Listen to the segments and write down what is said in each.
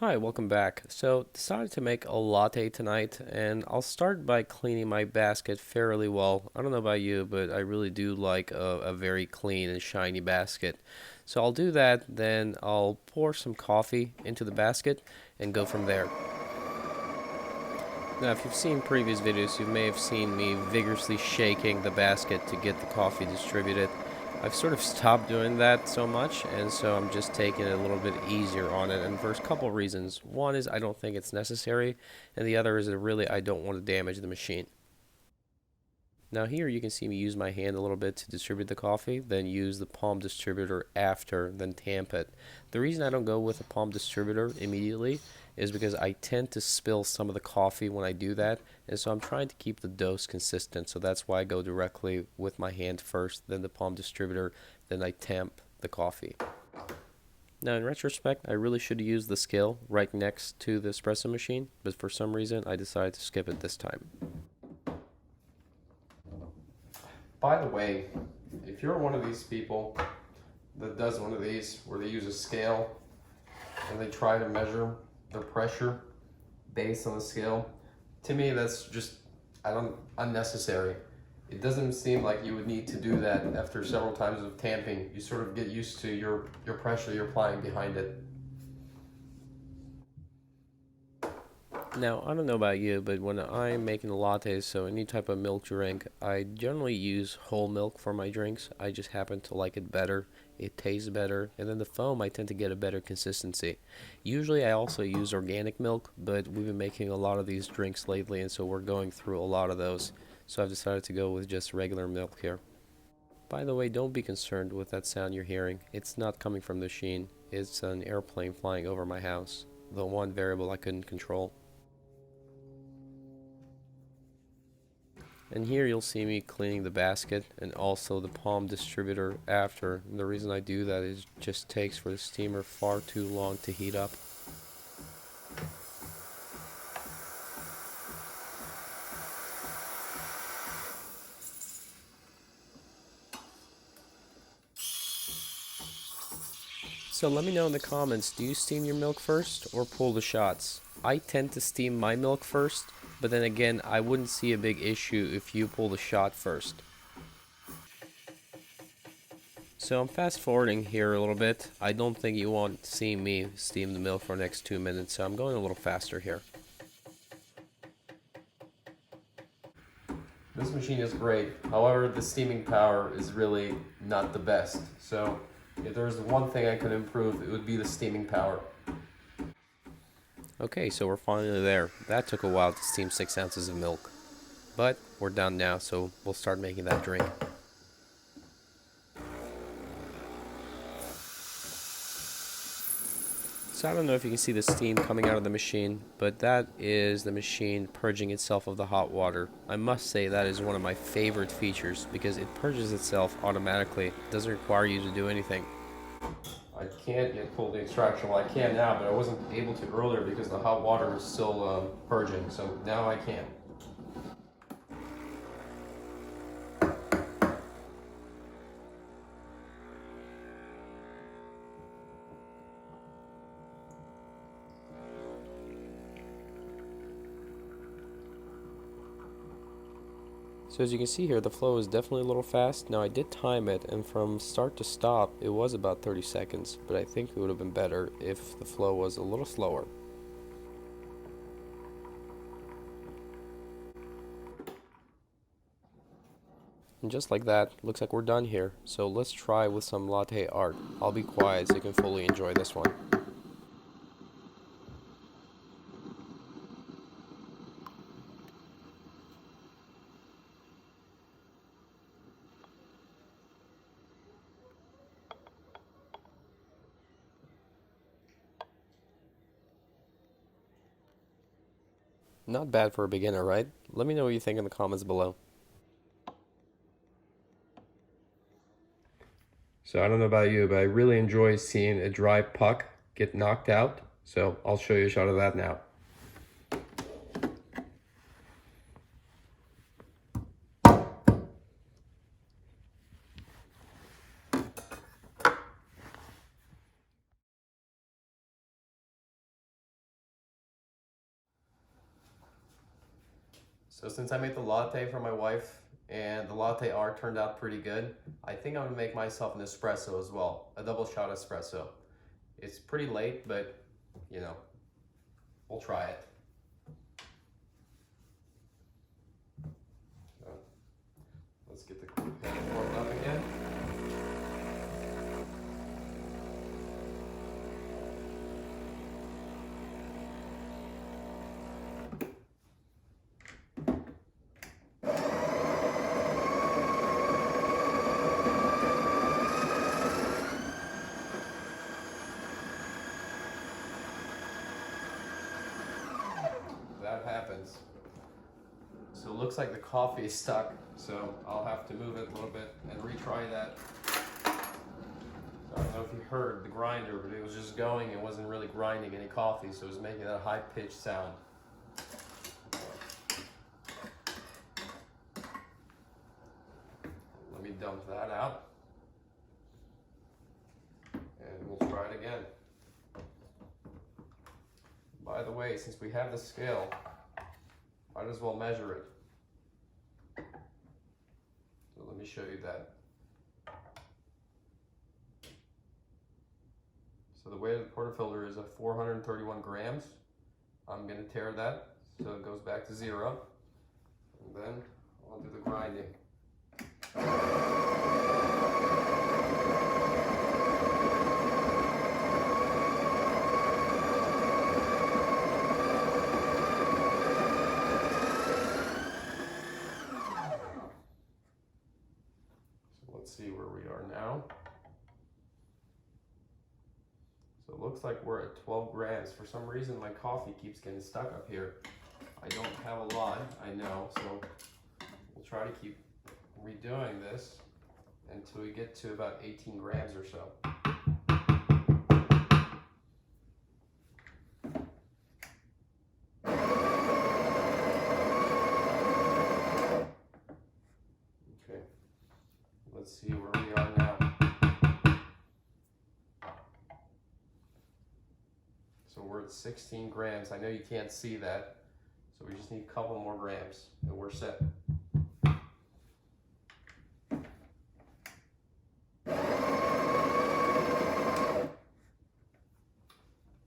Hi, welcome back. So, decided to make a latte tonight, and I'll start by cleaning my basket fairly well. I don't know about you, but I really do like a very clean and shiny basket. So, I'll do that, then I'll pour some coffee into the basket and go from there. Now, if you've seen previous videos, you may have seen me vigorously shaking the basket to get the coffee distributed. I've sort of stopped doing that so much, and so I'm just taking it a little bit easier on it, and for a couple of reasons. One is I don't think it's necessary, and the other is that really I don't want to damage the machine. Now here you can see me use my hand a little bit to distribute the coffee, then use the palm distributor after, then tamp it. The reason I don't go with a palm distributor immediately is because I tend to spill some of the coffee when I do that, and so I'm trying to keep the dose consistent, so that's why I go directly with my hand first, then the palm distributor, then I tamp the coffee. Now, in retrospect, I really should have used the scale right next to the espresso machine, but for some reason I decided to skip it this time. By the way, if you're one of these people that does one of these where they use a scale and they try to measure the pressure based on the scale, to me that's just unnecessary. It doesn't seem like you would need to do that after several times of tamping. You sort of get used to your pressure you're applying behind it. Now, I don't know about you, but when I'm making lattes, so any type of milk drink, I generally use whole milk for my drinks. I just happen to like it better. It tastes better, and then the foam, I tend to get a better consistency. Usually, I also use organic milk, but we've been making a lot of these drinks lately, and so we're going through a lot of those. So I've decided to go with just regular milk here. By the way, don't be concerned with that sound you're hearing. It's not coming from the machine. It's an airplane flying over my house. The one variable I couldn't control. And here you'll see me cleaning the basket and also the palm distributor after. And the reason I do that is it just takes for the steamer far too long to heat up. So let me know in the comments, do you steam your milk first or pull the shots? I tend to steam my milk first, but then again, I wouldn't see a big issue if you pull the shot first. So I'm fast forwarding here a little bit. I don't think you want to see me steam the milk for the next 2 minutes, so I'm going a little faster here. This machine is great. However, the steaming power is really not the best. So if there's one thing I could improve, it would be the steaming power. Okay, so we're finally there. That took a while to steam 6 ounces of milk. But we're done now, so we'll start making that drink. So I don't know if you can see the steam coming out of the machine, but that is the machine purging itself of the hot water. I must say that is one of my favorite features because it purges itself automatically. It doesn't require you to do anything. I can't yet pull the extraction. Well, I can now, but I wasn't able to earlier because the hot water was still purging, so now I can. So as you can see here, the flow is definitely a little fast. Now I did time it, and from start to stop, it was about 30 seconds, but I think it would have been better if the flow was a little slower. And just like that, looks like we're done here. So let's try with some latte art. I'll be quiet so you can fully enjoy this one. Not bad for a beginner, right? Let me know what you think in the comments below. So I don't know about you, but I really enjoy seeing a dry puck get knocked out. So I'll show you a shot of that now. So since I made the latte for my wife and the latte art turned out pretty good, I think I'm gonna make myself an espresso as well, a double shot espresso. It's pretty late, but you know, we'll try it. So, let's get the pan warmed up again. That happens. So it looks like the coffee is stuck, so I'll have to move it a little bit and retry that. So I don't know if you heard the grinder, but it was just going, it wasn't really grinding any coffee, so it was making that high-pitched sound. Let me dump that out, and we'll try it again. By the way, since we have the scale, might as well measure it. So let me show you that. So the weight of the portafilter is 431 grams. I'm gonna tare that so it goes back to 0. And then I'll do the grinding. Let's see where we are now. So it looks like we're at 12 grams. For some reason, my coffee keeps getting stuck up here. I don't have a lot, I know, so we'll try to keep redoing this until we get to about 18 grams or so. Okay, let's see where we are now. So we're at 16 grams. I know you can't see that, so we just need a couple more grams and we're set.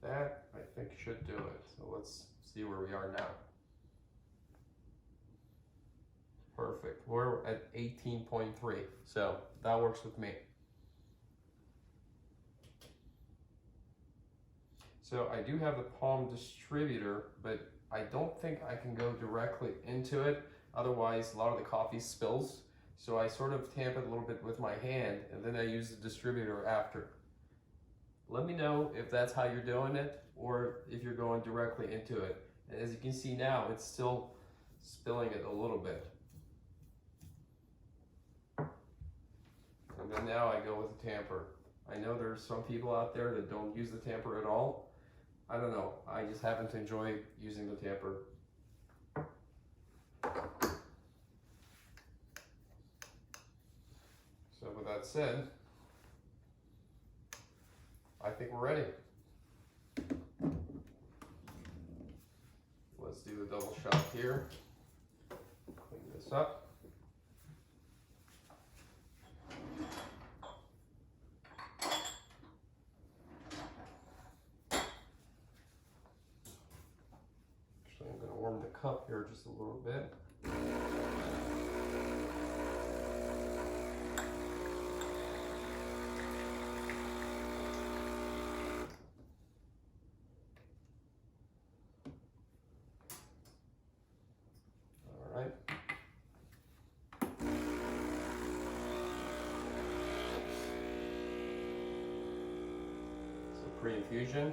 That, I think, should do it. So let's see where we are now. Perfect. We're at 18.3, so that works with me. So I do have the palm distributor, but I don't think I can go directly into it. Otherwise, a lot of the coffee spills. So I sort of tamp it a little bit with my hand, and then I use the distributor after. Let me know if that's how you're doing it, or if you're going directly into it. And as you can see now, it's still spilling it a little bit. And then now I go with the tamper. I know there's some people out there that don't use the tamper at all. I don't know, I just happen to enjoy using the tamper. So with that said, I think we're ready. Let's do the double shot here. Clean this up. I'm going to warm the cup here just a little bit. All right. So pre-infusion.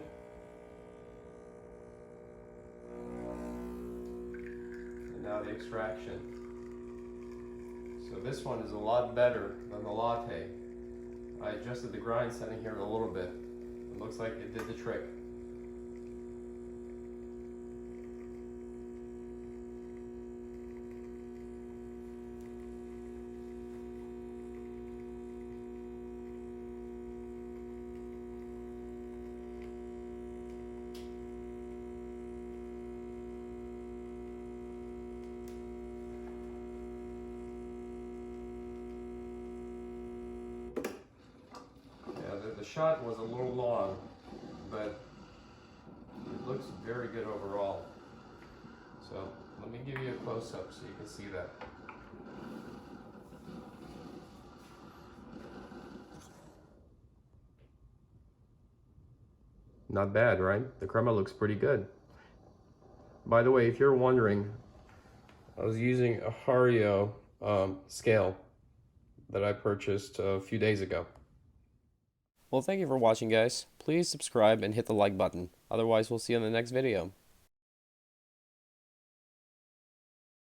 Now the extraction. So this one is a lot better than the latte. I adjusted the grind setting here a little bit. It looks like it did the trick. the shot was a little long, but it looks very good overall. So let me give you a close-up so you can see that. Not bad, right? The crema looks pretty good. By the way, if you're wondering, I was using a Hario scale that I purchased a few days ago. Well, thank you for watching, guys. Please subscribe and hit the like button. Otherwise, we'll see you in the next video.